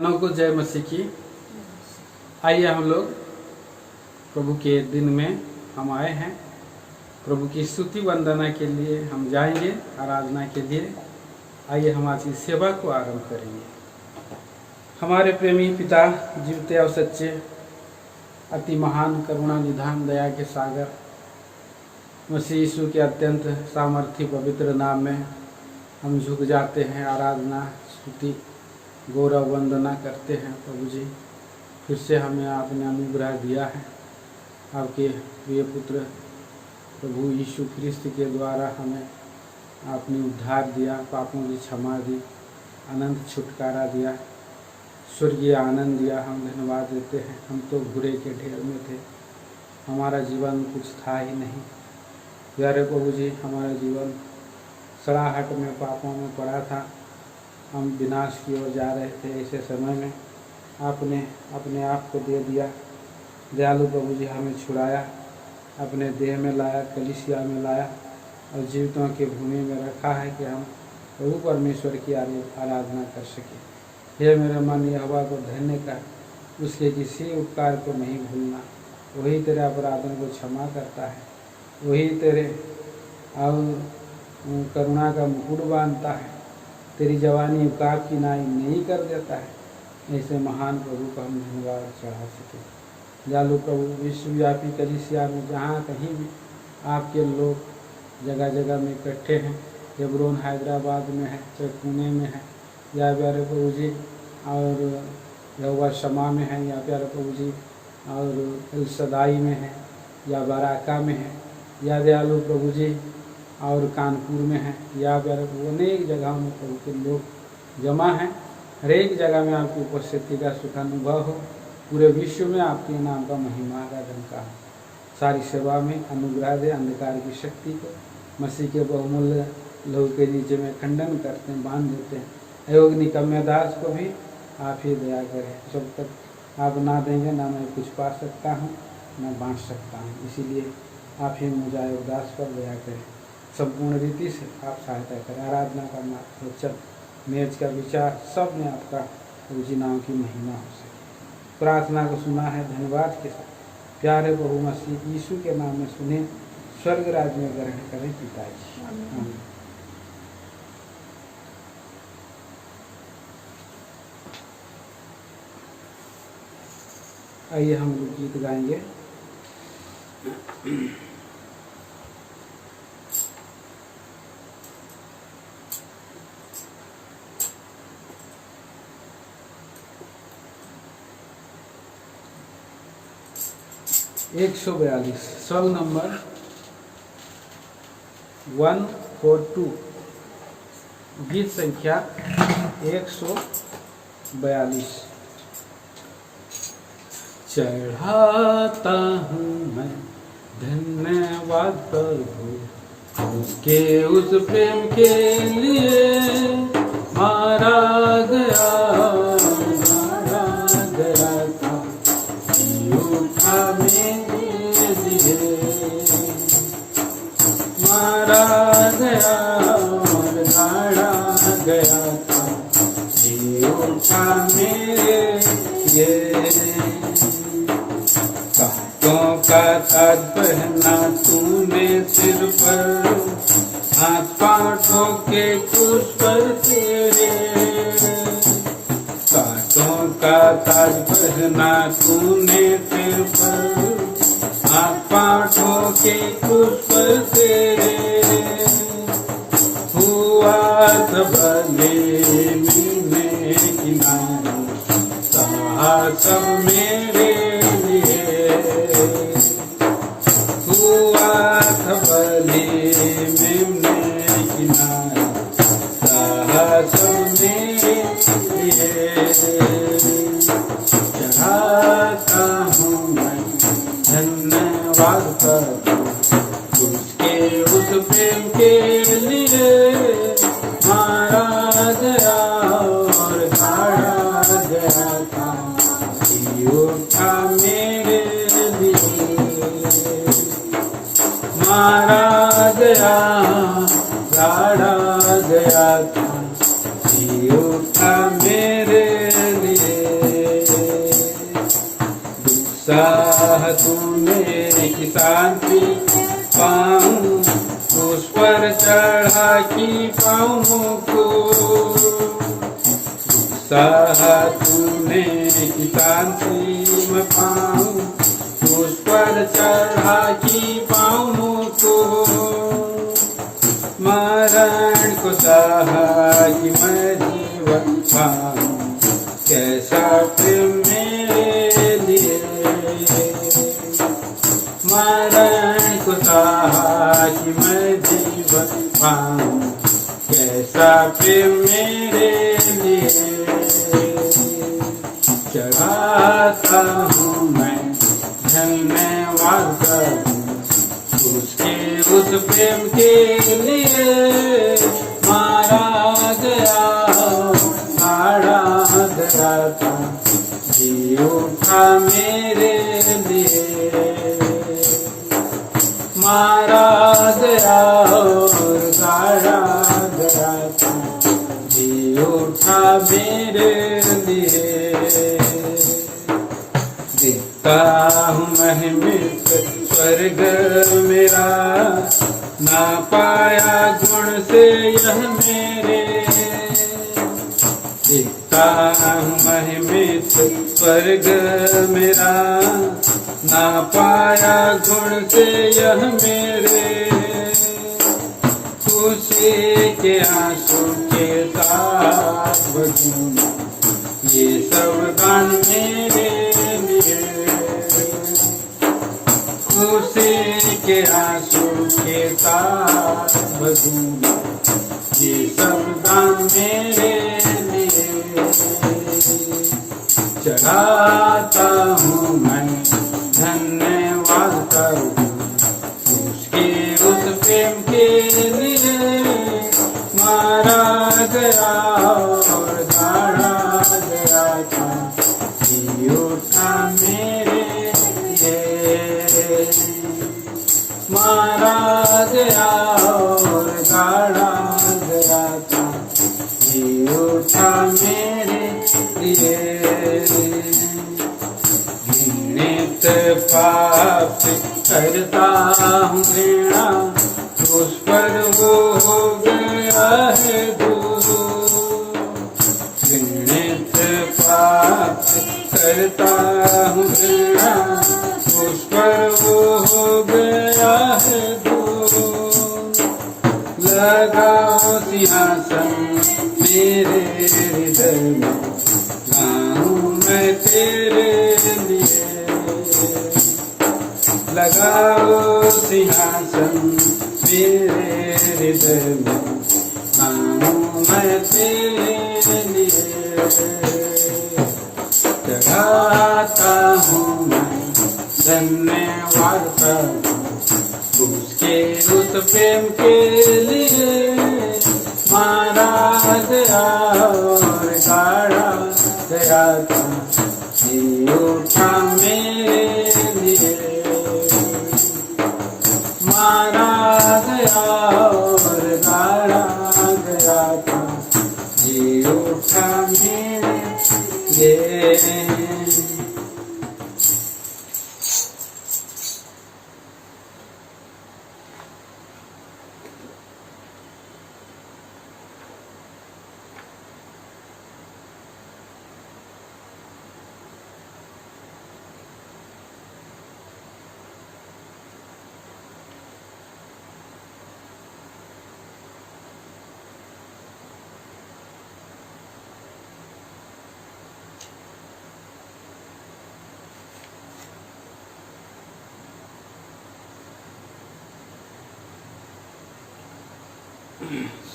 नौको जय मसीह की। आइए हम लोग प्रभु के दिन में हम आए हैं, प्रभु की स्तुति वंदना के लिए हम जाएंगे, आराधना के लिए। आइए हम आज इस सेवा को आरंभ करेंगे। हमारे प्रेमी पिता, जीवते और सच्चे, अति महान करुणा निधान दया के सागर मसीह यीशु के अत्यंत सामर्थ्य पवित्र नाम में हम झुक जाते हैं, आराधना स्तुति गौरव वंदना करते हैं। प्रभु जी, फिर से हमें आपने अनुग्रह दिया है, आपके प्रिय पुत्र प्रभु यीशु ख्रिस्त के द्वारा हमें आपने उद्धार दिया, पापों की क्षमा दी, अनंत छुटकारा दिया, स्वर्गीय आनंद दिया। हम धन्यवाद देते हैं। हम तो बुरे के ढेर में थे, हमारा जीवन कुछ था ही नहीं। प्यारे प्रभु जी, हमारा जीवन सड़ाहट में पापों में पड़ा था, हम विनाश की ओर जा रहे थे। ऐसे समय में आपने अपने आप को दे दिया। दयालु प्रभु जी, हमें छुड़ाया, अपने देह में लाया, कलीसिया में लाया और जीवितों के भूमि में रखा है कि हम प्रभु परमेश्वर की आराधना कर सकें। हे मेरे मन, यहोवा को धन्य कर, उसके किसी उपकार को नहीं भूलना। वही तेरे अपराधों को क्षमा करता है, वही तेरे और करुणा का मुकुट बांधता है, तेरी जवानी उकाब की नाई नहीं कर देता है। ऐसे महान प्रभु को हम धन्यवाद चढ़ा सके। जालू प्रभु, विश्वव्यापी कलीसिया में जहाँ कहीं भी आपके लोग जगह जगह में इकट्ठे हैं, हेब्रोन हैदराबाद में है, चाहे पुणे में है, या प्यारे प्रभु जी और यहोवा शमा में है, या प्यारे प्रभु जी और एल सदाई में है, या बाराका में है, या दयालु प्रभु जी और कानपुर में है, या प्यारे प्रभु अनेक जगहों में प्रभु के लोग जमा हैं। हर एक जगह में आपकी उपस्थिति का सुख अनुभव हो। पूरे विश्व में आपके नाम का महिमा का डंका हो। सारी सेवा में अनुग्रह दे। अंधकार की शक्ति को मसीह के बहुमूल्य लहू के नीचे में खंडन करते हैं, बांध देते हैं। अयोग निकम्मे दास को भी आप ही दया करें। जब तक आप ना देंगे, ना मैं कुछ पा सकता हूँ, ना बांट सकता हूँ। इसीलिए आप ही मुझे अयोग दास पर दया करें। संपूर्ण रीति से आप सहायता करें। आराधना करना, वचन, मेज का विचार, सब में आपका प्रभु नाम की महिमा हो सके। प्रार्थना को सुना है धन्यवाद के साथ। प्यारे प्रभु मसीह यीशु के नाम में सुने, स्वर्ग राज्य में ग्रहण करें पिताजी। आमीन। आइए हम लोग गीत गाएंगे। एक 142 सॉन्ग नंबर 142, गीत संख्या 142। चढ़ाता हूँ मैं धन्यवाद प्रभु उसके उस प्रेम के लिए, मारा गया था, उठा मेरे लिए, मारा गया और गाड़ा गया था, उठा मेरे लिए। कांटों का ताज पहना तूने सिर पर, हाथ पांव ठोके क्रूस पर तेरे। कांटों का ताज पहना तूने सिर पर, हाथ पांव ठोके क्रूस पर तेरे। हुआ सब भले में किनारे, सहा सब मेरे लिए। हुआ सब भले में किनारे, सहा सब मेरे लिए। चढ़ाता हूँ मैं धन्यवाद प्रभु उसके उस प्रेम के लिए, मारा गया और गाड़ा गया था, उठा मेरे लिए। मारा गया, गाड़ा गया था, उठा मेरे लिए। चाह तूने की शांति पाऊं, उस पर चढ़ा की पाऊं मुकुट। चाह तूने की शांति मैं पाऊं, उस पर चढ़ा की पाऊं मुकुट। मरण को चाहा कि मैं जीवन पाऊं, कैसा प्रेम मेरे लिए। मरण को चाहा कि मैं जीवन पाऊं, कैसा प्रेम मेरे लिए। चढ़ाता हूँ मैं धन्यवाद करूँ उसके उस प्रेम के लिए। मारा गया गाड़ा गया था, जी उठा मेरे लिए। मारा गया और गाड़ा गया था, जी उठा मेरे लिए। देखता हूँ महिमित स्वर्ग मेरा, ना पाया गुण से यह मेरे। देखता हूँ महिमित स्वर्ग मेरा, ना पाया गुण से यह मेरे। खुशी के आंसू के साथ बगूं, ये सब गान मेरे लिए। खुशी के आंसू के साथ बगूं, ये सब गान मेरे लिए। चढ़ाता हूँ मैं धन्यवाद करूँ उसके उस प्रेम के लिए। मारा गया और गाड़ा गया था, जी उठा मेरे लिए। मारा गया और गाड़ा गया था, जी उठा मेरे लिए। घृणित पाप करता हूँ घृणा, उस पर वो हो गया है दूर। घृणित पाप करता हूँ घृणा, उस पर वो हो गया है दूर। लगाओ सिंहासन मेरे हृदय में, गाऊं मैं तेरे लिए। लगाओ सिंहासन मेरे हृदय में, गाऊं मैं तेरे लिए। चढ़ाता हूँ मैं धन्यवाद करूँ उसके उस प्रेम के लिए। मारा गया और गाड़ा गया था, जी उठा मेरे लिए। मारा गया और गाड़ा गया था, जी उठा मेरे लिए।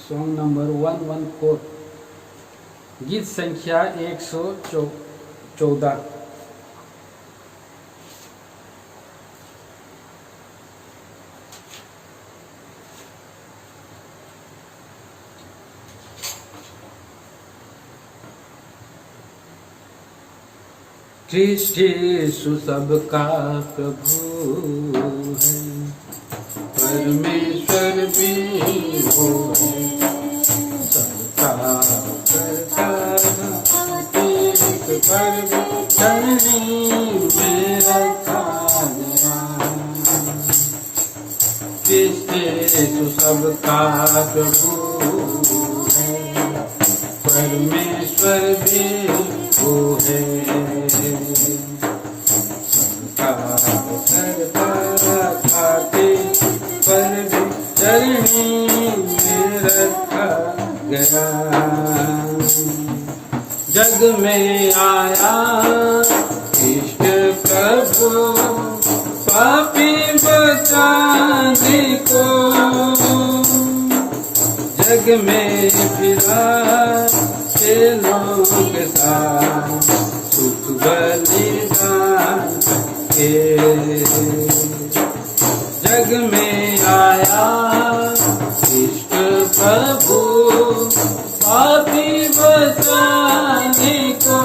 सॉन्ग नंबर 114, गीत संख्या 114। कृष्ण यीशु सबका प्रभु है, परमेश्वर भी वो है। सबका करता एक पर भी चरनी में रखा गया। कृष्ण यीशु सबका प्रभु है, परमेश्वर भी वो है। सबका करता खाते पर भी चरनी में रखा गया। जग में आया कृष्ण प्रभु पापी बचाने को। जग में फिरा चेलों के साथ सुख बलिदान के। जग में आया कृष्ण प्रभु पापी बचाने को।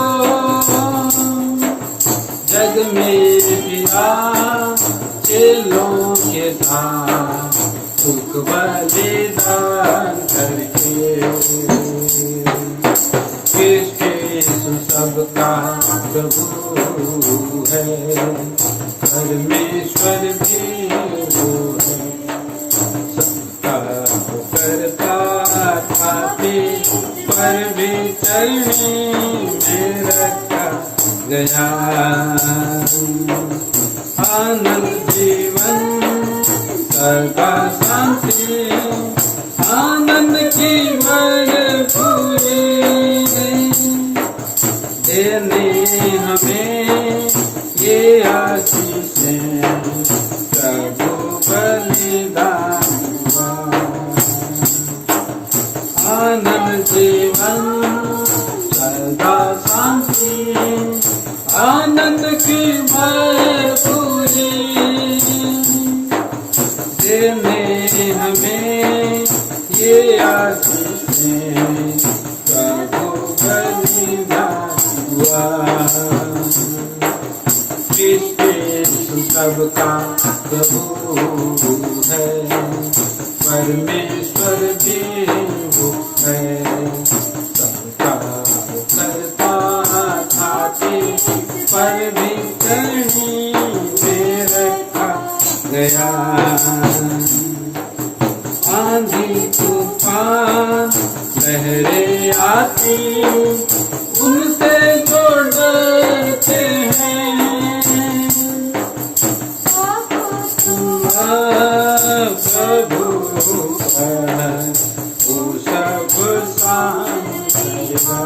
जग में फिरा चेलों के साथ सुख बलिदान करके। कृष्ण यीशु सबका प्रभु है, परमेश्वर भी वो है। सबका करता खाते पर भी चरनी में रखा गया। आनंद जीवन सदा शांति आनंद की भरपूरी देने हमें ये आशीषें प्रभु बलिदान हुआ। आनंद जीवन सदा शांति आनंद की भरपूरी देने हमें ये आशीषें प्रभु बलिदान हुआ। कृष्ण यीशु सबका प्रभु है, परमेश्वर भी वो है। सबका करता खाते पर भी चरनी में रखा गया। आंधी तूफान लहरें आती उनसे जो डरते हैं। प्रभु वो सब शांत रहेगा।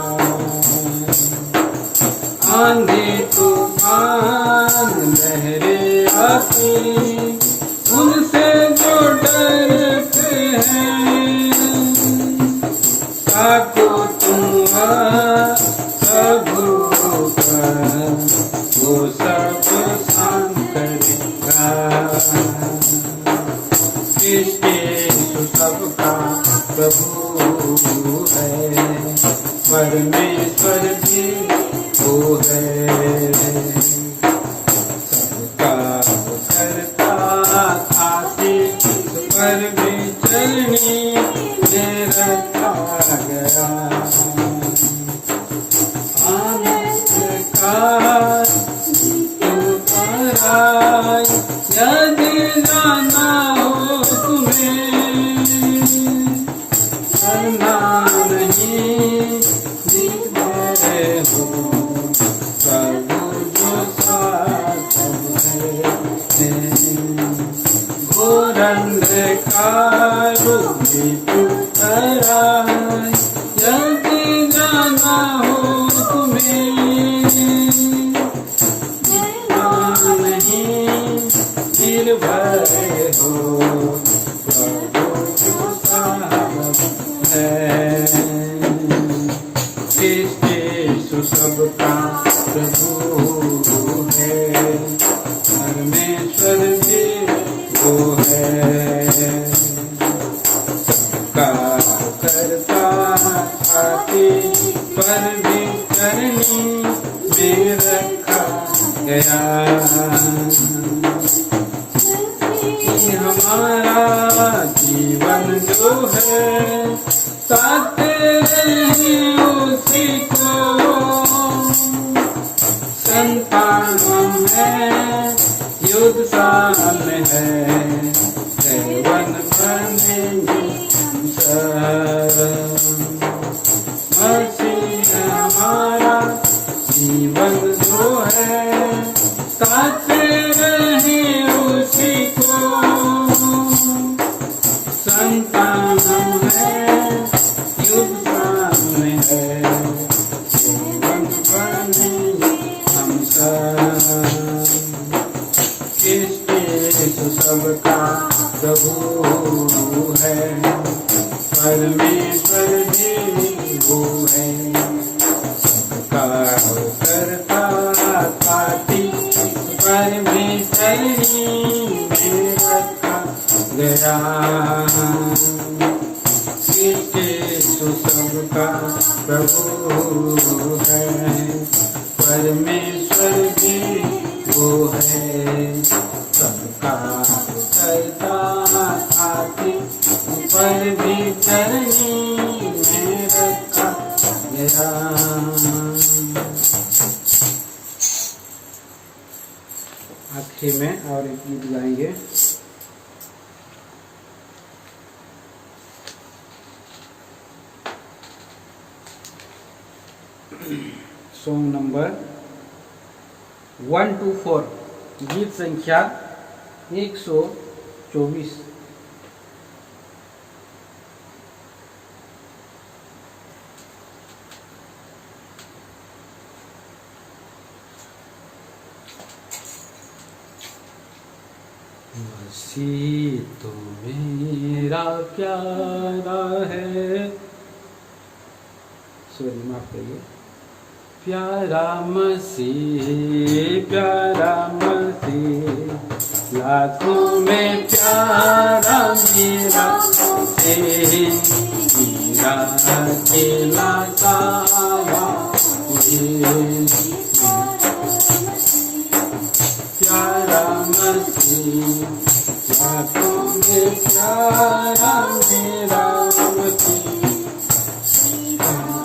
आंधी तूफान लहरें आती उनसे जो डरते हैं। ताको तुम प्रभु का वो सब शांत करेगा। कृष्ण यीशु सबका प्रभु है, परमेश्वर भी वो है। सबका करता खाते पर भी चरनी में रखा गया। आनंद का तुम्हारा यदि जाना हो तुम्हें, करना नहीं दिखते हो प्रभु जो साथ है। घोर अंधकार यदि जाना हो तुम्हें, नहीं निर्भय हो प्रभु जो साथ है। कृष्ण यीशु सबका प्रभु है, परमेश्वर भी वो है। सबका करता खाते पर भी चरनी में रखा गया। हमारा जीवन जो है साथ रहे उसी को, संतान हम हैं, युद्ध सामने है, सेवन बनेंगे हम सब। मसीह हमारा जीवन जो है, ताकते रहे उसी को। संतान हम हैं, युद्ध सामने है, सेवन बनेंगे हम सब। यीशु सबका प्रभु है, परमेश्वर भी वो है, सबका करता पाती परमेश्वर ही में रखा गया। यीशु सबका प्रभु है, परमेश्वर भी वो है, सबका करता आती पर भी चरनी में रखा गया। आखिरी में और एक गीत गाएंगे। सॉन्ग नंबर 124, गीत संख्या 124। मसीह तो मेरा प्यारा है, सॉरी माफ करिए, प्यारा मसीह, प्यारा मसीह, लाखों में प्यारा मेरा मेरा अकेला कावा प्यारा मसीह, लाखों में प्यारा मेरा मसीह,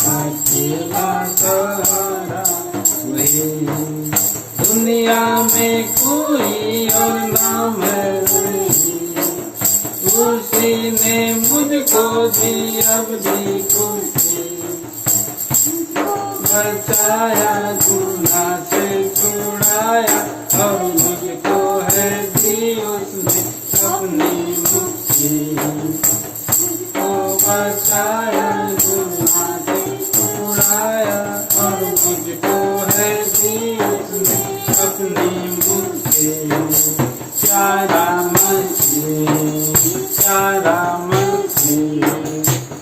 अकेला सहारा वही। दुनिया में कोई और नाम है उसी ने मुझको दी अवधि खुशी, बचाया गुनाह से छुड़ाया और मुझको है दी उसने अपनी मुक्ति। ओ बचाया गुनाह से छुड़ाया और मुझको है दी उसने अपनी मुक्ति। प्यारा मसीह, प्यारा मसीह,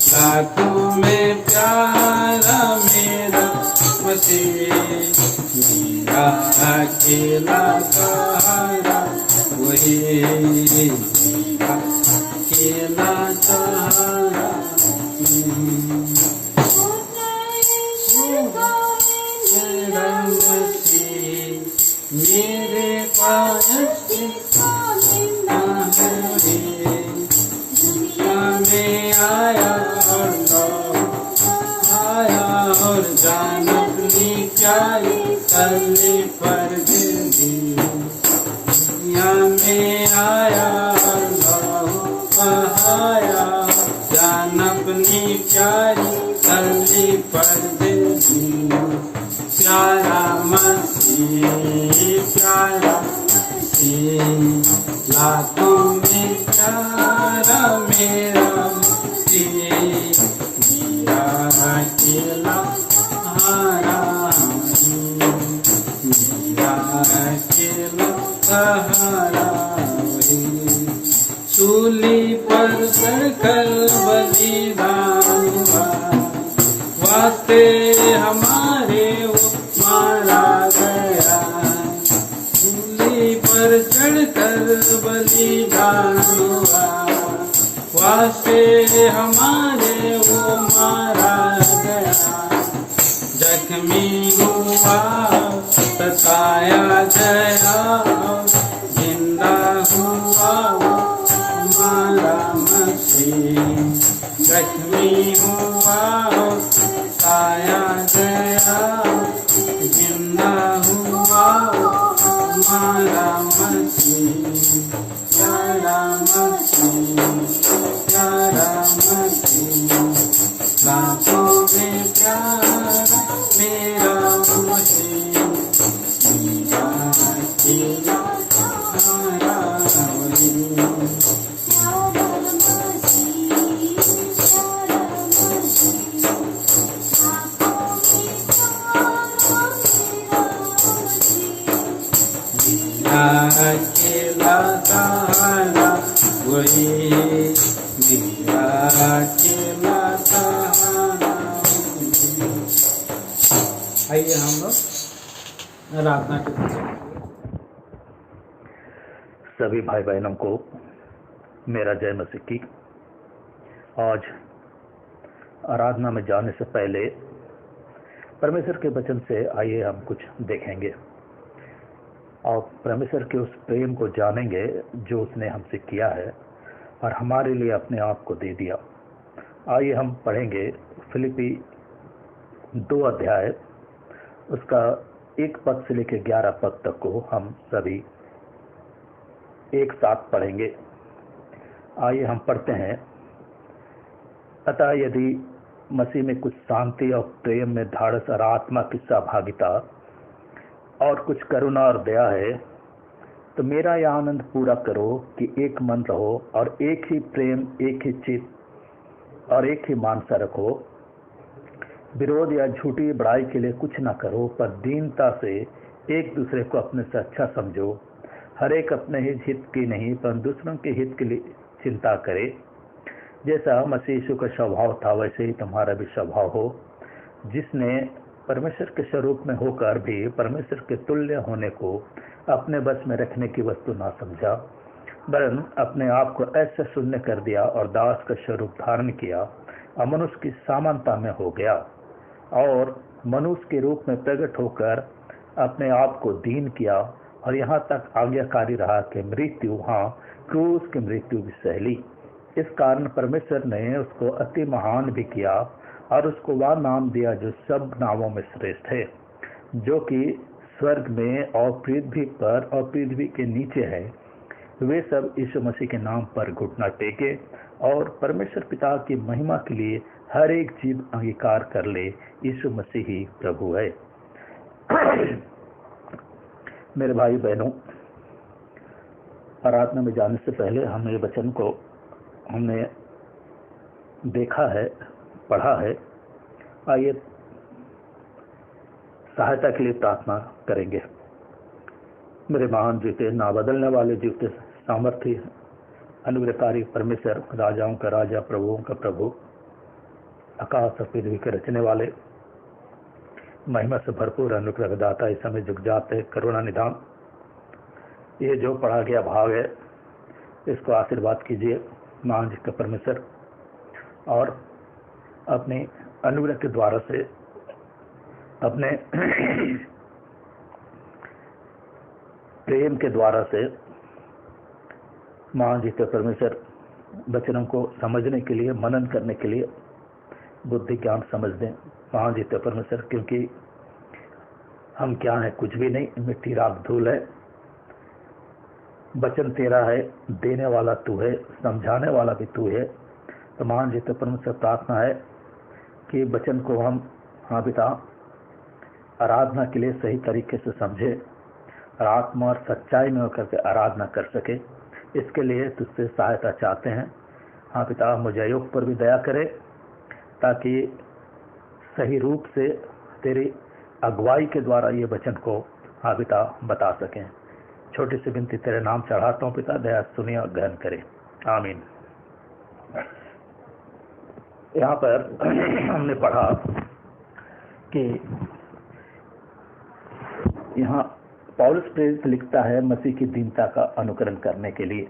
लाखों में प्यारा मेरा मसीह, मेरा अकेला सहारा वही, मेरा अकेला सहारा। मेरा मसीह मेरे पास में आया और जान अपनी प्यारी तली पर दे दी। दुनिया में आया बहाया, जान अपनी प्यारी तली पर दे दी। प्यारा मसीह, प्यारा मसीह, लाखों में प्यारा मेरा मसीह, मेरा अकेला सहारा, मेरा अकेला सहारा। सूली पर चढ़कर बलिदान हुआ, वास्ते हमारे वो मारा गया। सूली पर चढ़कर बलिदान हुआ, वास्ते हमारे वो मारा गया। जख्मी हुआ सताया गया, जिंदा हुआ हमारा मसीह। जख्मी हुआ सताया गया, जिंदा हुआ प्यारा मसीह, प्यारा मसीह, प्यारा मसीह, लाखों में प्यारा मेरा मसीह, मेरा अकेला सहारा वही। अकेला सहारा वही, मेरा अकेला सहारा वही। आइए हम लोग आराधना के सभी भाई बहनों को मेरा जय मसीह की। आज आराधना में जाने से पहले परमेश्वर के वचन से आइए हम कुछ देखेंगे और परमेश्वर के उस प्रेम को जानेंगे जो उसने हमसे किया है और हमारे लिए अपने आप को दे दिया। आइए हम पढ़ेंगे फिलिपी 2 अध्याय, उसका 1 पद से लेकर 11 पद तक को हम सभी एक साथ पढ़ेंगे। आइए हम पढ़ते हैं। अतः यदि मसीह में कुछ शांति और प्रेम में ढाढ़स और आत्मा की सहभागिता और कुछ करुणा और दया है, तो मेरा यह आनंद पूरा करो कि एक मन रहो और एक ही प्रेम, एक ही चित्त और एक ही मानसा रखो। विरोध या झूठी बड़ाई के लिए कुछ न करो, पर दीनता से एक दूसरे को अपने से अच्छा समझो। हर एक अपने ही हित की नहीं पर दूसरों के हित के लिए चिंता करे। जैसा मसीह यीशु का स्वभाव था वैसे ही तुम्हारा भी स्वभाव हो, जिसने परमेश्वर के स्वरूप में होकर भी परमेश्वर के तुल्य होने को अपने बस में रखने की वस्तु ना समझा, वरन अपने आप को ऐसे शून्य कर दिया और दास का स्वरूप धारण किया और मनुष्य की समानता में हो गया और मनुष्य के रूप में प्रकट होकर अपने आप को दीन किया और यहाँ तक आज्ञाकारी रहा कि मृत्यु, हाँ क्रूस की मृत्यु भी सह ली। इस कारण परमेश्वर ने उसको अति महान भी किया और उसको वह नाम दिया जो सब नामों में श्रेष्ठ है, जो कि स्वर्ग में और पृथ्वी पर और पृथ्वी के नीचे है। वे सब यीशु मसीह के नाम पर घुटना टेके और परमेश्वर पिता की महिमा के लिए हर एक चीज अंगीकार कर ले, यीशु मसीह ही प्रभु है। मेरे भाई बहनों, आराधना में जाने से पहले हम ये वचन को हमने देखा है, पढ़ा है। आइए सहायता के लिए प्रार्थना करेंगे। मेरे महान जीते, ना बदलने वाले जीवते, सामर्थ्य, अनुग्रहकारी परमेश्वर, राजाओं का राजा, प्रभुओं का प्रभु, आकाश और पृथ्वी के रचने वाले, महिमा से भरपूर अनुग्रह दाता, इस समय झुक जाते करुणा निधान, ये जो पढ़ा गया भाव है इसको आशीर्वाद कीजिए महान जी का परमेश्वर, और अपने अनुग्रह के द्वारा से अपने प्रेम के द्वारा से महान जी के परमेश्वर वचनों को समझने के लिए, मनन करने के लिए बुद्धि ज्ञान समझ दें महान जी के परमेश्वर, क्योंकि हम क्या हैं, कुछ भी नहीं, मिट्टी राख धूल है। वचन तेरा है, देने वाला तू है, समझाने वाला भी तू है। तो महान जी के परमेश्वर प्रार्थना है कि वचन को हम, हाँ पिता, आराधना के लिए सही तरीके से समझे और आत्मा और सच्चाई में होकर के आराधना कर सके। इसके लिए तुझसे सहायता चाहते हैं। हाँ पिता, मुझे अयोग पर भी दया करे ताकि सही रूप से तेरी अगुवाई के द्वारा ये वचन को, हाँ पिता, बता सकें। छोटी सी विनती तेरे नाम चढ़ाता हूँ पिता, दया सुनिए और ग्रहण करें, आमीन। यहाँ पर हमने पढ़ा कि यहाँ पौलुस प्रेरित लिखता है मसीह की दीनता का अनुकरण करने के लिए।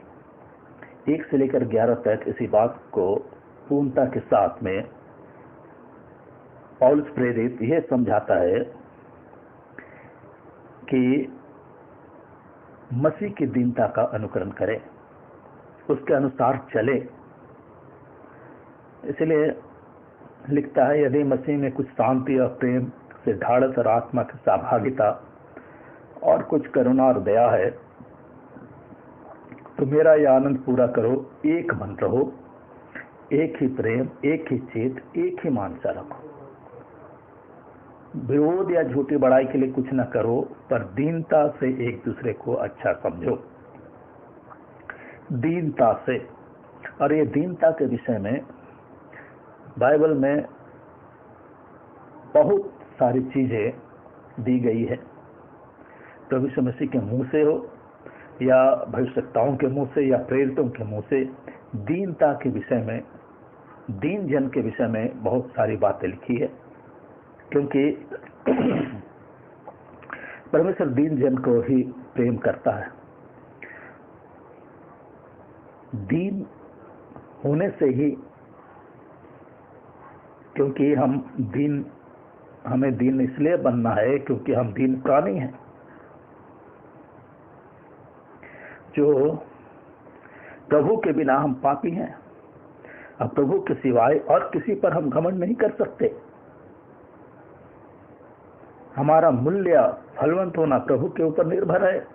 1 से लेकर 11 तक इसी बात को पूर्णता के साथ में पौलुस प्रेरित यह समझाता है कि मसीह की दीनता का अनुकरण करें, उसके अनुसार चले। इसलिए लिखता है, यदि मसीह में कुछ शांति और प्रेम से ढाढ़स और आत्मा की सहभागिता और कुछ करुणा और दया है तो मेरा यह आनंद पूरा करो, एक मन रहो, एक ही प्रेम, एक ही चेत, एक ही मानसा रखो। विरोध या झूठी बड़ाई के लिए कुछ न करो, पर दीनता से एक दूसरे को अच्छा समझो। दीनता से, और ये दीनता के विषय में बाइबल में बहुत सारी चीजें दी गई है। प्रभु यीशु मसीह के मुंह से हो या भविष्यवक्ताओं के मुंह से या प्रेरितों के मुंह से, दीनता के विषय में, दीन जन के विषय में बहुत सारी बातें लिखी है, क्योंकि परमेश्वर दीन जन को ही प्रेम करता है। दीन होने से ही, क्योंकि हमें दीन इसलिए बनना है क्योंकि हम दीन प्राणी हैं, जो प्रभु के बिना हम पापी हैं। अब प्रभु के सिवाय और किसी पर हम घमंड नहीं कर सकते। हमारा मूल्य, फलवंत होना प्रभु के ऊपर निर्भर है,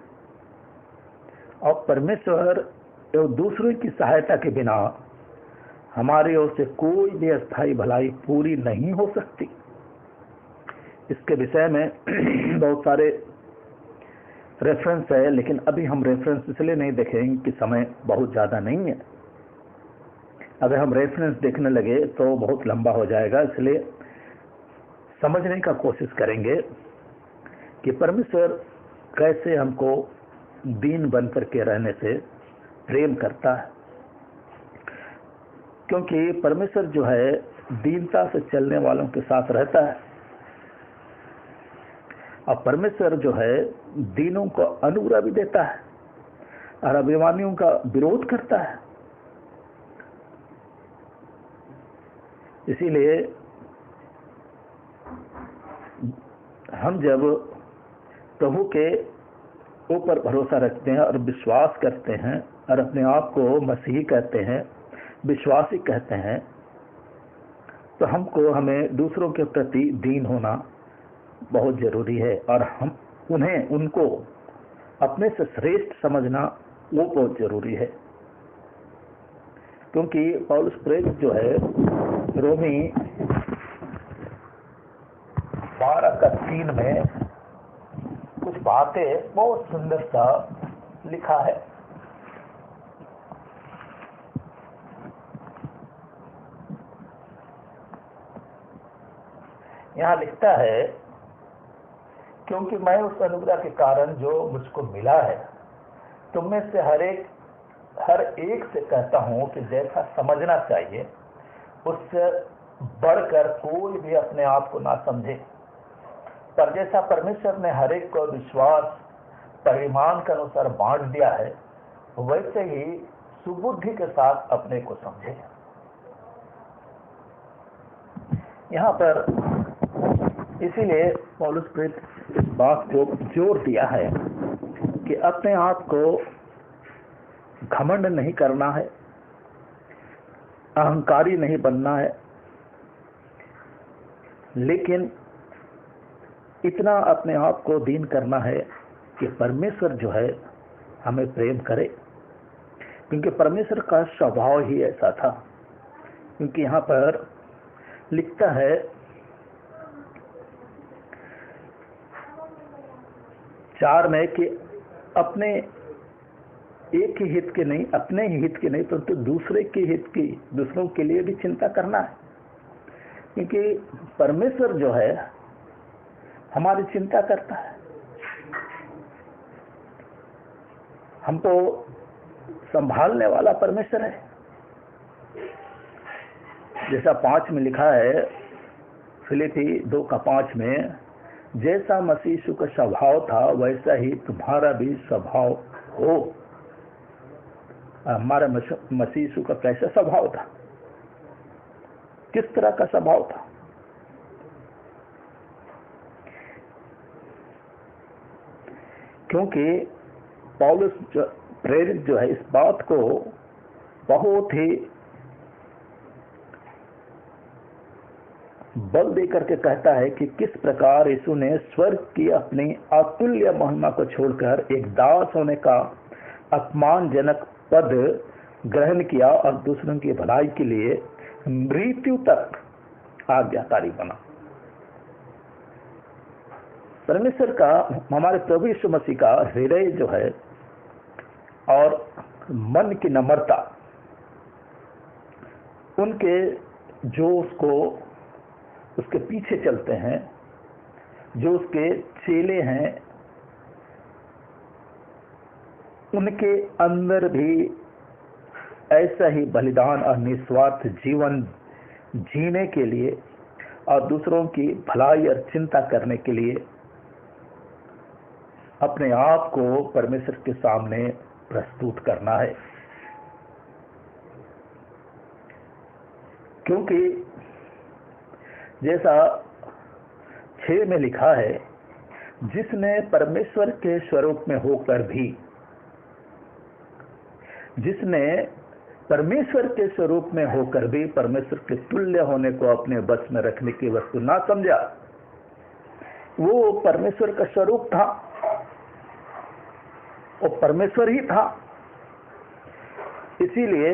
और परमेश्वर एवं दूसरों की सहायता के बिना हमारी ओर से कोई भी अस्थायी भलाई पूरी नहीं हो सकती। इसके विषय में बहुत सारे रेफरेंस है, लेकिन अभी हम रेफरेंस इसलिए नहीं देखेंगे कि समय बहुत ज़्यादा नहीं है। अगर हम रेफरेंस देखने लगे तो बहुत लंबा हो जाएगा, इसलिए समझने का कोशिश करेंगे कि परमेश्वर कैसे हमको दीन बन करके रहने से प्रेम करता है। क्योंकि परमेश्वर जो है दीनता से चलने वालों के साथ रहता है, और परमेश्वर जो है दीनों को अनुग्रह भी देता है और अभिमानियों का विरोध करता है। इसीलिए हम जब प्रभु के ऊपर भरोसा रखते हैं और विश्वास करते हैं और अपने आप को मसीही कहते हैं, विश्वासी कहते हैं, तो हमें दूसरों के प्रति दीन होना बहुत जरूरी है, और हम उनको अपने से श्रेष्ठ समझना वो बहुत जरूरी है। क्योंकि पौलुस प्रेरित जो है रोमी 12:3 में कुछ बातें बहुत सुंदर सा लिखा है। यहाँ लिखता है, क्योंकि मैं उस अनुग्रह के कारण जो मुझको मिला है तुम में से हर एक से कहता हूं कि जैसा समझना चाहिए उससे बढ़कर कोई भी अपने आप को ना समझे, पर जैसा परमेश्वर ने हर एक को विश्वास परिमाण के अनुसार बांट दिया है, वैसे ही सुबुद्धि के साथ अपने को समझे। यहाँ पर इसीलिए पौलुस प्रेरित इस बात को जोर दिया है कि अपने आप को घमंड नहीं करना है, अहंकारी नहीं बनना है, लेकिन इतना अपने आप को दीन करना है कि परमेश्वर जो है हमें प्रेम करे, क्योंकि परमेश्वर का स्वभाव ही ऐसा था। क्योंकि यहाँ पर लिखता है, चार में कि अपने एक ही हित के नहीं, अपने ही हित के नहीं, परंतु दूसरे के हित की, दूसरों के लिए भी चिंता करना है। क्योंकि परमेश्वर जो है हमारी चिंता करता है, हमको संभालने वाला परमेश्वर है। जैसा 5 में लिखा है, फिलिपी 2:5 में, जैसा मसीह यीशु का स्वभाव था वैसा ही तुम्हारा भी स्वभाव हो। हमारा मसीह यीशु का कैसा स्वभाव था, किस तरह का स्वभाव था? क्योंकि पौलुस प्रेरित जो है इस बात को बहुत ही बल देकर के कहता है कि किस प्रकार यीशु ने स्वर्ग की अपनी अतुल्य महिमा को छोड़कर एक दास होने का अपमानजनक पद ग्रहण किया और दूसरों की भलाई के लिए मृत्यु तक आज्ञाकारी बना। परमेश्वर का, हमारे प्रभु यीशु मसीह का हृदय जो है और मन की नम्रता, उनके जो उसके पीछे चलते हैं, जो उसके चेले हैं, उनके अंदर भी ऐसा ही बलिदान और निस्वार्थ जीवन जीने के लिए और दूसरों की भलाई और चिंता करने के लिए अपने आप को परमेश्वर के सामने प्रस्तुत करना है। क्योंकि जैसा 6 में लिखा है, जिसने परमेश्वर के स्वरूप में होकर भी, जिसने परमेश्वर के स्वरूप में होकर भी परमेश्वर के तुल्य होने को अपने बस में रखने की वस्तु ना समझा, वो परमेश्वर का स्वरूप था, वो परमेश्वर ही था। इसीलिए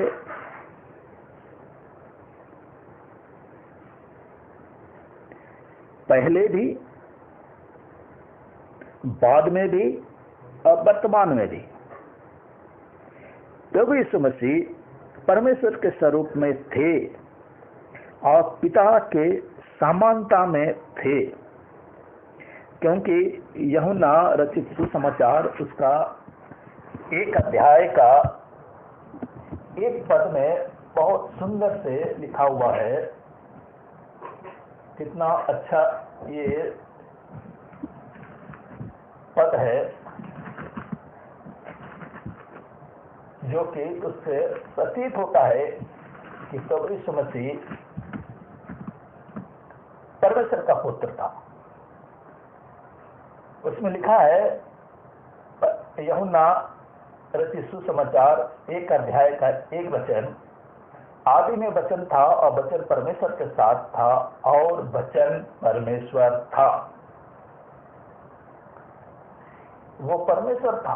पहले भी, बाद में भी और वर्तमान में भी प्रभु यीशु मसीह परमेश्वर के स्वरूप में थे और पिता के समानता में थे। क्योंकि यूहन्ना रचित सुसमाचार उसका 1 अध्याय का 1 पद में बहुत सुंदर से लिखा हुआ है। कितना अच्छा ये पद है, जो कि उससे प्रतीत होता है कि प्रभु यीशु मसीह परमेश्वर का पुत्र था। उसमें लिखा है, यूहन्ना रचित सुसमाचार 1 अध्याय का 1 वचन, आदि में वचन था और वचन परमेश्वर के साथ था और वचन परमेश्वर था। वो परमेश्वर था।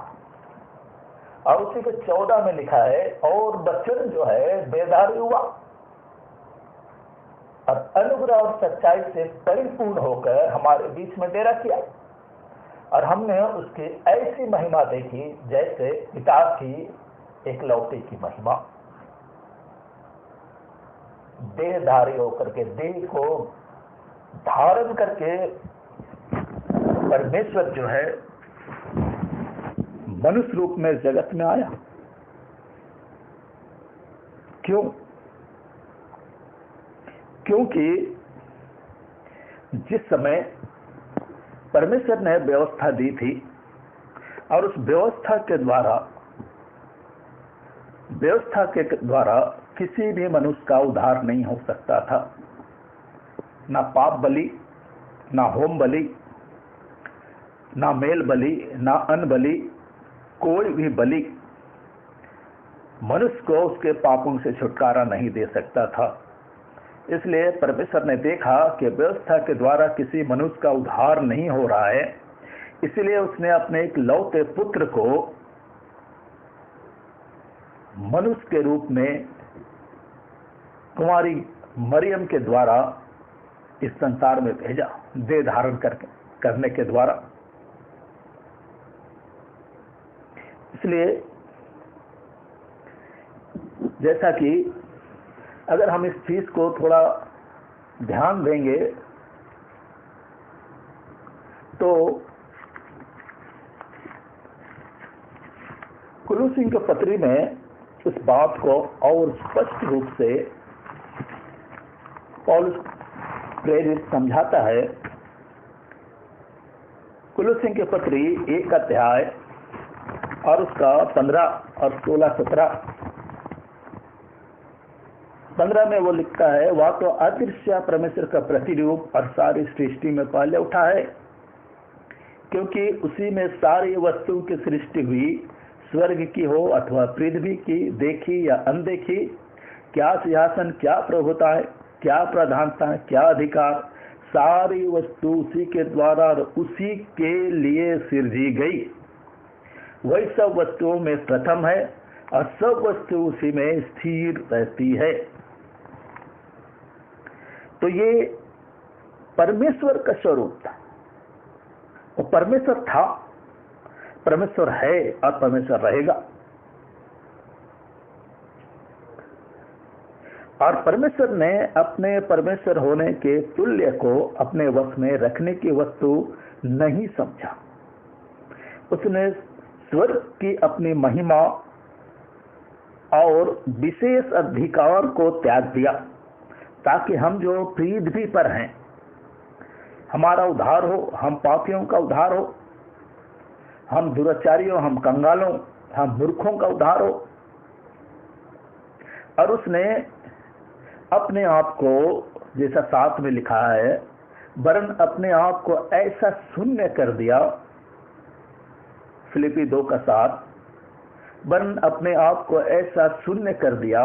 और उसी के 14 में लिखा है, और वचन जो है देहधारी हुआ और अनुग्रह और सच्चाई से परिपूर्ण होकर हमारे बीच में डेरा किया, और हमने उसकी ऐसी महिमा देखी जैसे पिता की एकलौते की महिमा। देहधारी होकर के, देह को धारण करके परमेश्वर जो है मनुष्य रूप में जगत में आया। क्यों? क्योंकि जिस समय परमेश्वर ने व्यवस्था दी थी और उस व्यवस्था के द्वारा किसी भी मनुष्य का उद्धार नहीं हो सकता था। ना पाप बलि, ना होम बलि, ना मेल बलि, ना अन्न बलि, कोई भी बलि मनुष्य को उसके पापों से छुटकारा नहीं दे सकता था। इसलिए परमेश्वर ने देखा कि व्यवस्था के द्वारा किसी मनुष्य का उद्धार नहीं हो रहा है, इसलिए उसने अपने एक लौते पुत्र को मनुष्य के रूप में कुमारी मरियम के द्वारा इस संसार में भेजा, देह धारण करने के द्वारा। इसलिए जैसा कि अगर हम इस चीज को थोड़ा ध्यान देंगे तो कुलुस्सी के पत्री में इस बात को और स्पष्ट रूप से पौलुस प्रेरित समझाता है। कुलुस्सी के पत्री 1 अध्याय और उसका 15 और 16-17 15 में वो लिखता है, वह तो अदृश्य परमेश्वर का प्रतिरूप और सारी सृष्टि में पहले उठा है, क्योंकि उसी में सारी वस्तु की सृष्टि हुई, स्वर्ग की हो अथवा पृथ्वी की, देखी या अनदेखी, क्या सिंहासन क्या प्रभुता है, क्या प्रधानता, क्या अधिकार, सारी वस्तु उसी के द्वारा और उसी के लिए सृजी गई। वही सब वस्तुओं में प्रथम है और सब वस्तु उसी में स्थिर रहती है। तो ये परमेश्वर का स्वरूप था। वो परमेश्वर था, परमेश्वर है और परमेश्वर रहेगा। और परमेश्वर ने अपने परमेश्वर होने के तुल्य को अपने वश में रखने की वस्तु नहीं समझा। उसने स्वर्ग की अपनी महिमा और विशेष अधिकार को त्याग दिया ताकि हम जो पृथ्वी पर हैं, हमारा उद्धार हो, हम पापियों का उद्धार हो, हम दुराचारियों, हम कंगालों, हम मूर्खों का उद्धार हो। और उसने अपने आप को, जैसा 7 में लिखा है, वरन अपने आप को ऐसा शून्य कर दिया, फिलिपी 2:7, वरन अपने आप को ऐसा शून्य कर दिया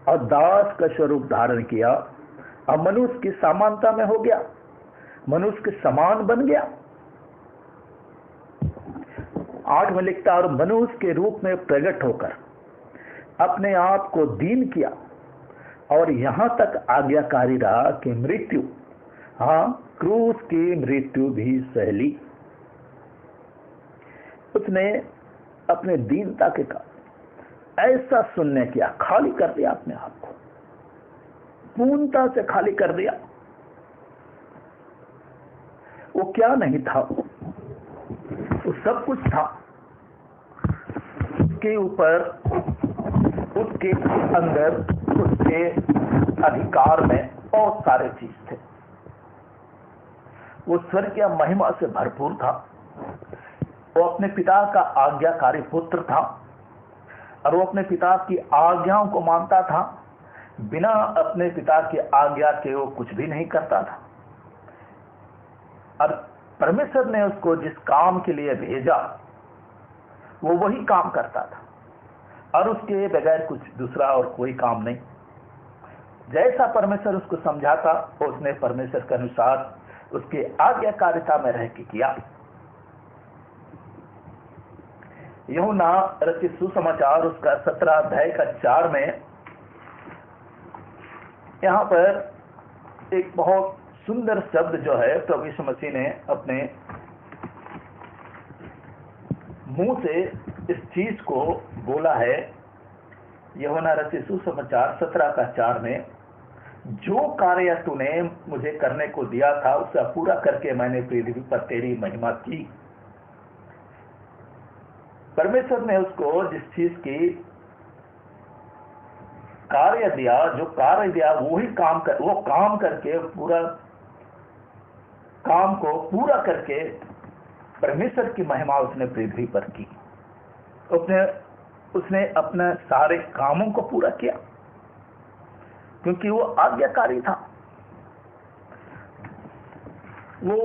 और दास का स्वरूप धारण किया और मनुष्य की समानता में हो गया, मनुष्य के समान बन गया। 8 में लिखता, और मनुष्य के रूप में प्रकट होकर अपने आप को दीन किया और यहां तक आज्ञाकारी रहा कि मृत्यु, हाँ, क्रूस की मृत्यु भी सह ली। उसने अपने दीनता के कारण ऐसा शून्य किया, खाली कर दिया अपने आप को, पूर्णता से खाली कर दिया। वो क्या नहीं था, वो सब कुछ था। उसके ऊपर, उसके अंदर, उसके अधिकार में बहुत सारे चीज थे। वो स्वर्गीय महिमा से भरपूर था। वो अपने पिता का आज्ञाकारी पुत्र था और वो अपने पिता की आज्ञाओं को मानता था। बिना अपने पिता की आज्ञा के वो कुछ भी नहीं करता था। और परमेश्वर ने उसको जिस काम के लिए भेजा, वो वही काम करता था और उसके बगैर कुछ दूसरा और कोई काम नहीं। जैसा परमेश्वर उसको समझाता, उसने परमेश्वर के अनुसार उसके आज्ञाकारिता में रह के किया। यूहन्ना रचित सुसमाचार उसका 17 अध्याय का 4 में यहां पर एक बहुत सुंदर शब्द जो है प्रभु यीशु मसीह ने अपने मुंह से इस चीज को बोला है। यूहन्ना रचित सुसमाचार 17 का 4 में, जो कार्य तूने मुझे करने को दिया था उसे पूरा करके मैंने पृथ्वी पर तेरी महिमा की। परमेश्वर ने उसको जिस चीज की कार्य दिया, जो कार्य दिया वही काम कर, वो काम करके पूरा काम को पूरा करके परमेश्वर की महिमा उसने पृथ्वी पर की। उसने अपने सारे कामों को पूरा किया क्योंकि वो आज्ञाकारी था। वो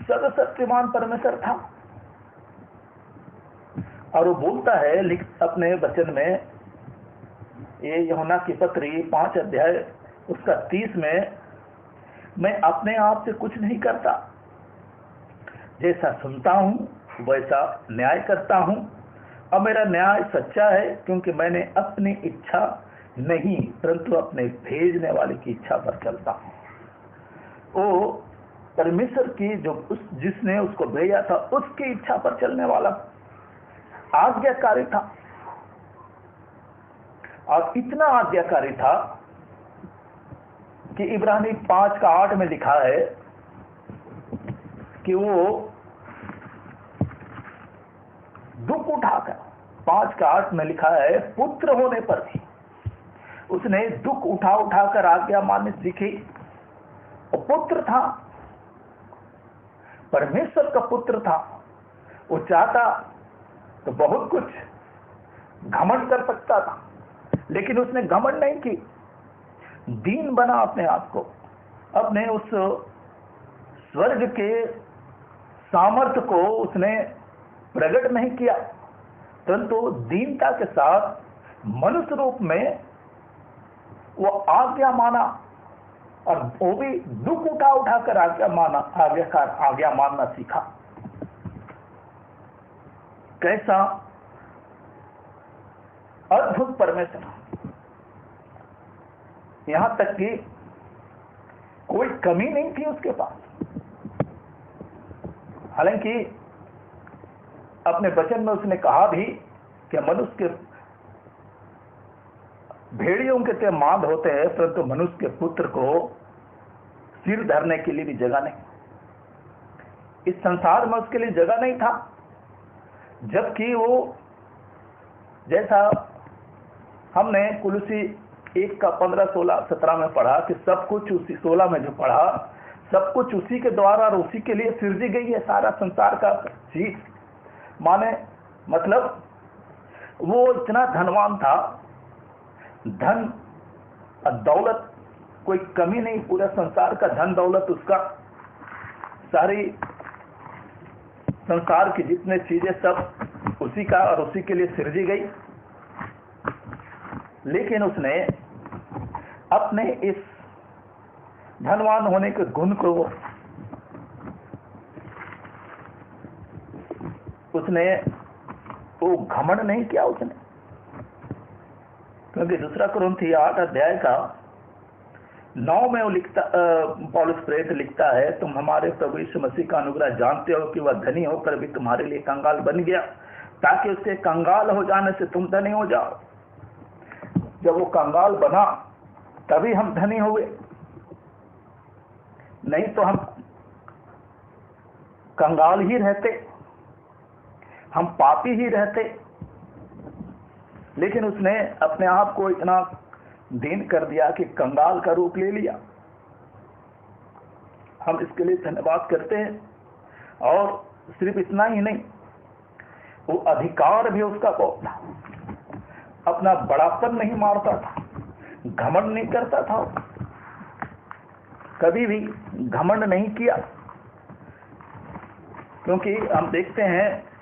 सर्वशक्तिमान परमेश्वर था। और वो बोलता है अपने वचन में, ये यूहन्ना की पत्री 5 अध्याय उसका 30 में, मैं अपने आप से कुछ नहीं करता, जैसा सुनता हूं वैसा न्याय करता हूं और मेरा न्याय सच्चा है, क्योंकि मैंने अपनी इच्छा नहीं परंतु अपने भेजने वाले की इच्छा पर चलता हूं। वो परमेश्वर की जिसने उसको भेजा था उसकी इच्छा पर चलने वाला आज्ञाकारी था। और इतना आज्ञाकारी था कि इब्रानी 5 का 8 में लिखा है कि वो दुख उठाकर, 5 का 8 में लिखा है, पुत्र होने पर भी उसने दुख उठाकर आज्ञा माननी सीखी। वो पुत्र था, परमेश्वर का पुत्र था। वो चाहता तो बहुत कुछ घमंड कर सकता था, लेकिन उसने घमंड नहीं की। दीन बना अपने आप को, अपने उस स्वर्ग के सामर्थ्य को उसने प्रकट नहीं किया, परंतु दीनता के साथ मनुष्य रूप में वो आज्ञा माना, और वो भी दुख उठा उठा कर आज्ञा मानना सीखा। कैसा अद्भुत परमेश्वर! यहां तक कि कोई कमी नहीं थी उसके पास। हालांकि अपने वचन में उसने कहा भी कि मनुष्य के भेड़ियों के ते मांद होते हैं, परंतु मनुष्य के पुत्र को सिर धरने के लिए भी जगह नहीं। इस संसार में उसके लिए जगह नहीं था। जबकि वो, जैसा हमने कुलुसी 1 का 15, 16, 17 में पढ़ा कि सब कुछ उसी, 16 में जो पढ़ा, सब कुछ उसी के द्वारा और उसी के लिए सृजी गई है सारा संसार का चीज। माने मतलब वो इतना धनवान था, धन और दौलत कोई कमी नहीं, पूरा संसार का धन दौलत उसका, सारी संसार की जितने चीजें सब उसी का और उसी के लिए सृजी गई। लेकिन उसने अपने इस धनवान होने के गुण को उसने वो घमंड नहीं किया उसने। क्योंकि 2 कुरिन्थी 8 अध्याय का 9 में वो लिखता, पौलुस प्रेरित लिखता है, तुम हमारे प्रभु यीशु मसीह का अनुग्रह जानते हो कि वह धनी होकर भी तुम्हारे लिए कंगाल बन गया, ताकि उसके कंगाल हो जाने से तुम धनी हो जाओ। जब वो कंगाल बना तभी हम धनी हुए, नहीं तो हम कंगाल ही रहते, हम पापी ही रहते। लेकिन उसने अपने आप को इतना दीन कर दिया कि कंगाल का रूप ले लिया। हम इसके लिए धन्यवाद करते हैं। और सिर्फ इतना ही नहीं, वो अधिकार भी उसका बहुत था। अपना बड़ापन नहीं मारता था, घमंड नहीं करता था, कभी भी घमंड नहीं किया। क्योंकि हम देखते हैं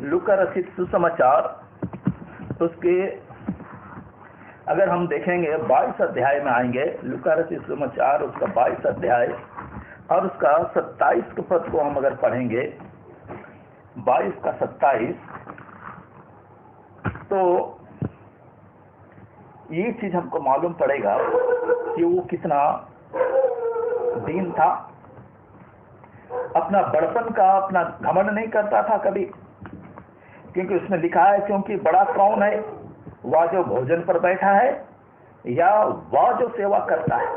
लूका रचित सुसमाचार, उसके अगर हम देखेंगे 22 अध्याय में आएंगे, लूका रचित सुसमाचार उसका 22 अध्याय और उसका 27 के पद को हम अगर पढ़ेंगे, 22 का 27, तो ये चीज हमको मालूम पड़ेगा कि वो कितना दीन था। अपना बड़पन का, अपना घमंड नहीं करता था कभी। क्योंकि उसमें लिखा है, क्योंकि बड़ा कौन है, वह जो भोजन पर बैठा है या वह जो सेवा करता है?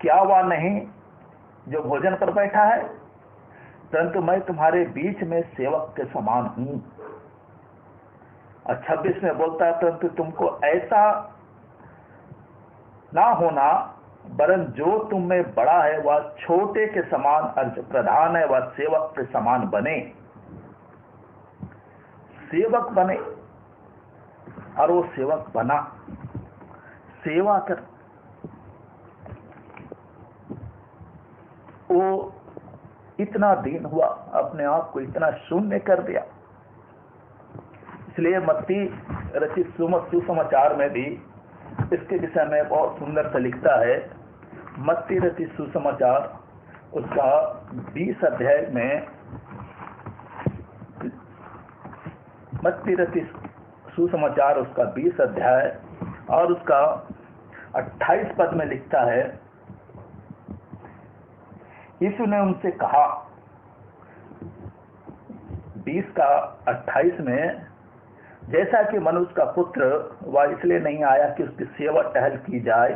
क्या वह नहीं जो भोजन पर बैठा है? परंतु मैं तुम्हारे बीच में सेवक के समान हूं। और 26 में बोलता है, परंतु तुमको ऐसा ना होना, वरन जो तुम में बड़ा है वह छोटे के समान, और जो प्रधान है वह सेवक के समान बने। सेवक बने, और वो सेवक बना, सेवा कर। वो इतना दीन हुआ, अपने आप को इतना शून्य कर दिया। इसलिए मत्ती रचित सुसमाचार में भी इसके विषय में बहुत सुंदर से लिखता है। मत्ती रचित सुसमाचार उसका 20 अध्याय में, मत्ती रचित सुसमाचार उसका 20 अध्याय और उसका 28 पद में लिखता है, यीशु ने उनसे कहा, 20 का 28 में, जैसा कि मनुष्य का पुत्र वह इसलिए नहीं आया कि उसकी सेवा टहल की जाए,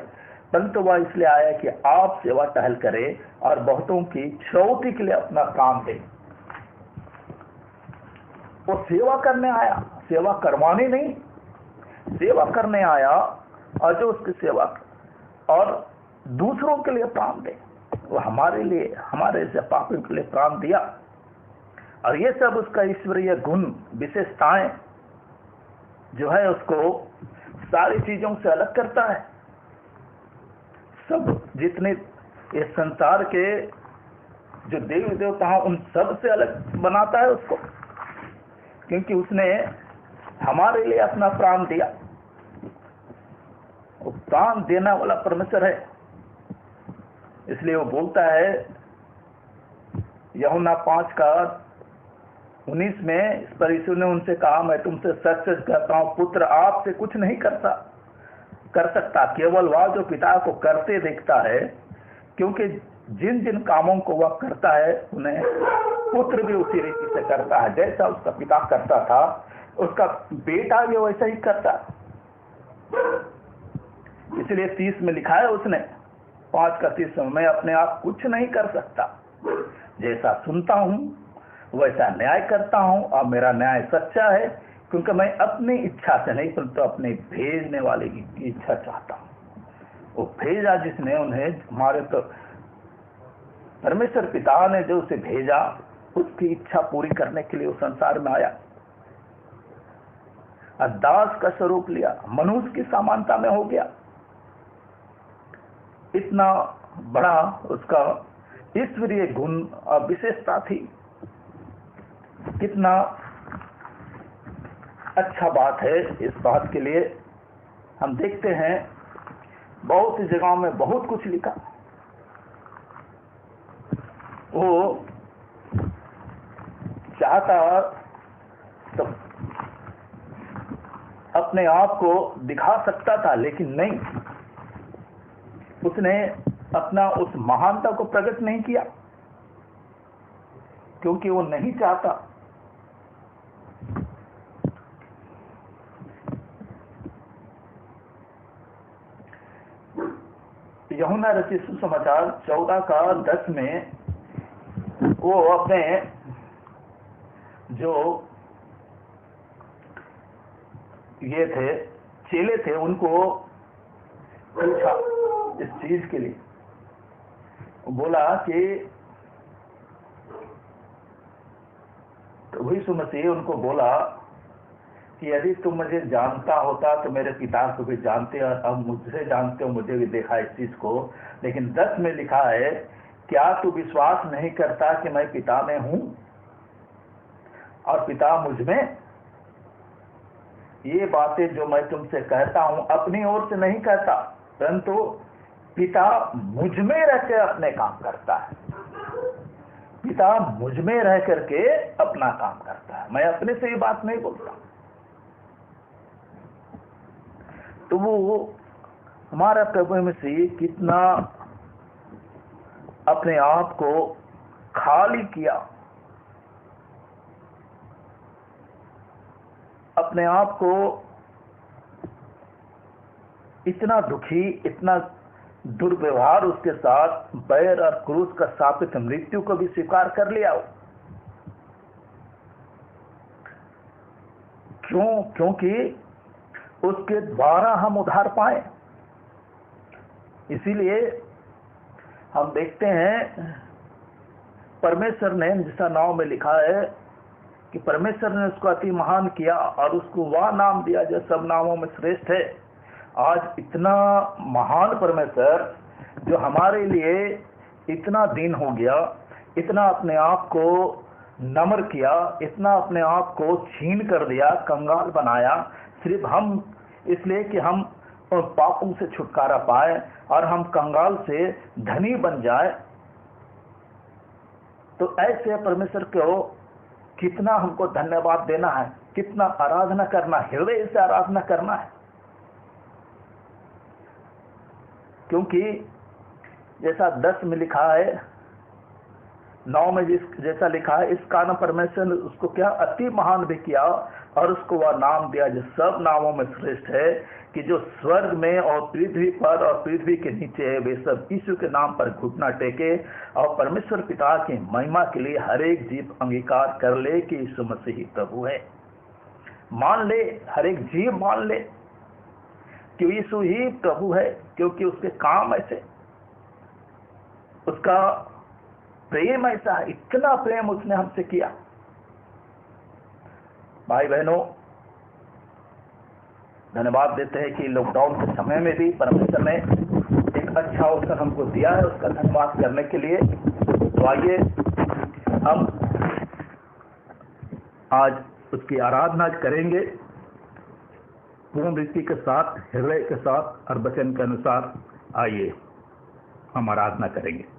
परंतु वह इसलिए आया कि आप सेवा टहल करें और बहुतों की छुड़ौती के लिए अपना प्राण दे। वो सेवा करने आया, सेवा करवाने नहीं, सेवा करने आया। और जो उसकी सेवा और दूसरों के लिए प्राण दे, वो हमारे लिए, हमारे से पापियों के लिए प्राण दिया। और ये सब उसका ईश्वरीय गुण, विशेषताएं जो है उसको सारी चीजों से अलग करता है। सब जितने ये संसार के जो देवी देवता हैं उन सब से अलग बनाता है उसको, क्योंकि उसने हमारे लिए अपना प्राण दिया। वो प्राण देने वाला परमेश्वर है। इसलिए वो बोलता है यूहन्ना 5:19 में, इस पर यीशु ने उनसे कहा, मैं तुमसे सच सच कहता हूं, पुत्र आपसे कुछ नहीं कर सकता, केवल वह जो पिता को करते देखता है, क्योंकि जिन जिन कामों को वह करता है उन्हें पुत्र भी उसी रीति से करता है। जैसा उसका पिता करता था उसका बेटा भी वैसा ही करता। इसलिए 30 में लिखा है उसने, 5:30 में, मैं अपने आप कुछ नहीं कर सकता, जैसा सुनता हूं वैसा न्याय करता हूं, और मेरा न्याय सच्चा है, क्योंकि मैं अपनी इच्छा से नहीं परंतु अपने भेजने वाले की इच्छा चाहता हूं। वो भेजा जिसने, उन्हें हमारे तो परमेश्वर पिता ने जो उसे भेजा, उसकी इच्छा पूरी करने के लिए उस संसार में आया, दास का स्वरूप लिया, मनुष्य की समानता में हो गया। इतना बड़ा उसका ईश्वरीय गुण और विशेषता थी। कितना अच्छा बात है। इस बात के लिए हम देखते हैं बहुत सी जगहों में बहुत कुछ लिखा। वो चाहता तो अपने आप को दिखा सकता था, लेकिन नहीं, उसने अपना उस महानता को प्रकट नहीं किया, क्योंकि वो नहीं चाहता। यूहन्ना रचित सुसमाचार 14:10 में वो अपने जो ये थे चेले थे उनको पूछा इस चीज के लिए, बोला कि तो यीशु मसीह उनको बोला कि यदि तुम मुझे जानता होता तो मेरे पिता को भी जानते, और अब मुझसे जानते हो, मुझे भी देखा इस चीज को। लेकिन 10 में लिखा है, क्या तू विश्वास नहीं करता कि मैं पिता में हूं और पिता मुझ में? ये बातें जो मैं तुमसे कहता हूं अपनी ओर से नहीं कहता, परंतु पिता मुझ में रहकर अपने काम करता है। पिता मुझ में रह करके अपना काम करता है, मैं अपने से ये बात नहीं बोलता। तो वो हमारा प्रभु मसीह कितना अपने आप को खाली किया, अपने आप को इतना दुखी, इतना दुर्व्यवहार उसके साथ, बैर और क्रूस का सापित मृत्यु को भी स्वीकार कर लिया। क्यों? क्योंकि उसके द्वारा हम उद्धार पाए। इसीलिए हम देखते हैं परमेश्वर ने, जैसा नाम में लिखा है कि परमेश्वर ने उसको अति महान किया और उसको वह नाम दिया जो सब नामों में श्रेष्ठ है। आज इतना महान परमेश्वर जो हमारे लिए इतना दीन हो गया, इतना अपने आप को नम्र किया, इतना अपने आप को छीन कर दिया, कंगाल बनाया, सिर्फ हम इसलिए कि हम पापों से छुटकारा पाए और हम कंगाल से धनी बन जाए। तो ऐसे परमेश्वर को कितना हमको धन्यवाद देना है, कितना आराधना करना, हृदय से आराधना करना है। क्योंकि जैसा 10 में लिखा है, 9 में जैसा लिखा है, इस कारण परमेश्वर ने उसको क्या अति महान भी किया और उसको वह नाम दिया जो सब नामों में श्रेष्ठ है, कि जो स्वर्ग में और पृथ्वी पर और पृथ्वी के नीचे है वे सब यीशु के नाम पर घुटना टेके और परमेश्वर पिता की महिमा के लिए हर एक जीव अंगीकार कर ले कि यीशु मसीह ही प्रभु है। मान ले, हर एक जीव मान ले कि यीशु ही प्रभु है, क्योंकि उसके काम ऐसे, उसका प्रेम ऐसा है, इतना प्रेम उसने हमसे किया। भाई बहनों, धन्यवाद देते हैं कि लॉकडाउन के समय में भी परमेश्वर ने एक अच्छा अवसर हमको दिया है, उसका धन्यवाद करने के लिए। तो आइए हम आज उसकी आराधना करेंगे। पूर्ण रीति के साथ, हृदय के साथ और वचन के अनुसार आइए हम आराधना करेंगे।